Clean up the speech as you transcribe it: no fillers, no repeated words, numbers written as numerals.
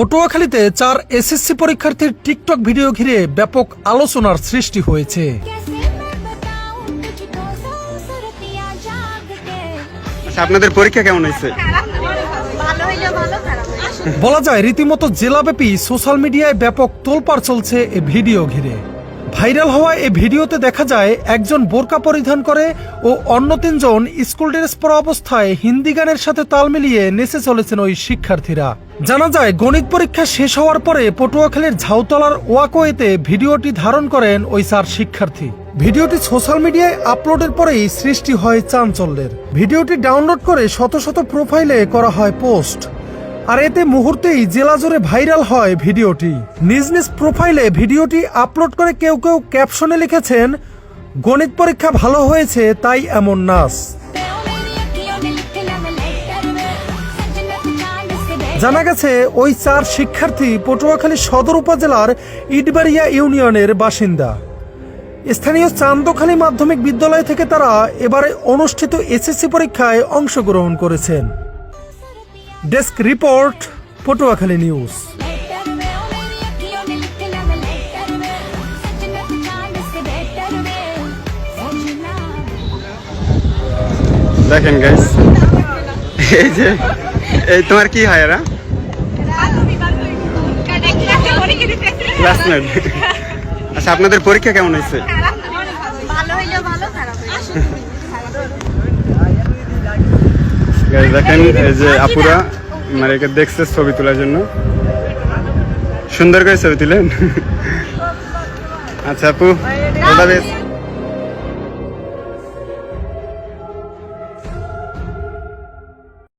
পটুয়াখালীতে 4 SSC পরীক্ষার্থীর TikTok video ঘিরে ব্যাপক আলোচনার সৃষ্টি হয়েছে। আচ্ছা, আপনাদের পরীক্ষা কেমন হয়েছে? বলা যায় রীতিমতো জেলাব্যাপী সোশ্যাল মিডিয়ায় ব্যাপক তোলপাড় চলছে এই ভিডিও ঘিরে। ভাইরাল হওয়া এই ভিডিওতে দেখা যায় একজন বোরকা পরিধান করে ও অন্য 3 জন স্কুল ড্রেস পরা অবস্থায় হিন্দি গানের সাথে তাল মিলিয়ে নেচে চলেছেন ওই শিক্ষার্থীরা। জানা যায় গণিত পরীক্ষা শেষ হওয়ার পরে পটুয়াখালীর ঝাউতলার ওয়াকওয়েতে ভিডিওটি ধারণ করেন ওই 4 শিক্ষার্থী। ভিডিওটি সোশ্যাল মিডিয়ায় আপলোডের পরেই সৃষ্টি হয় চাঞ্চল্যের। ভিডিওটি ডাউনলোড করে শত শত প্রোফাইলে করা হয় পোস্ট, আর এতে মুহূর্তেই জেলা জুড়ে ভাইরাল হয় ভিডিওটি। নিজ নিজ প্রোফাইলে ভিডিওটি আপলোড করে কেউ কেউ ক্যাপশনে লিখেছেন, গণিত পরীক্ষা ভালো হয়েছে তাই এমন নাচ। জানা গেছে ওই 4 শিক্ষার্থী পটুয়াখালী সদর উপজেলার ইটবাড়িয়া ইউনিয়নের বাসিন্দা। স্থানীয় চান্দখালী মাধ্যমিক বিদ্যালয় থেকে তারা এবারে অনুষ্ঠিত এসএসসি পরীক্ষায় অংশগ্রহণ করেছেন। Desk report, Patuakhali news. দেখেন গাইস, এই তোমার কি হয় এরা? ক্লাসমেট। আচ্ছা, আপনাদের পরীক্ষা কেমন হয়েছে? দেখেন এই যে আপুরা মানে দেখছে ছবি তোলার জন্য, সুন্দর করে ছবি তুলেন। আচ্ছা আপু,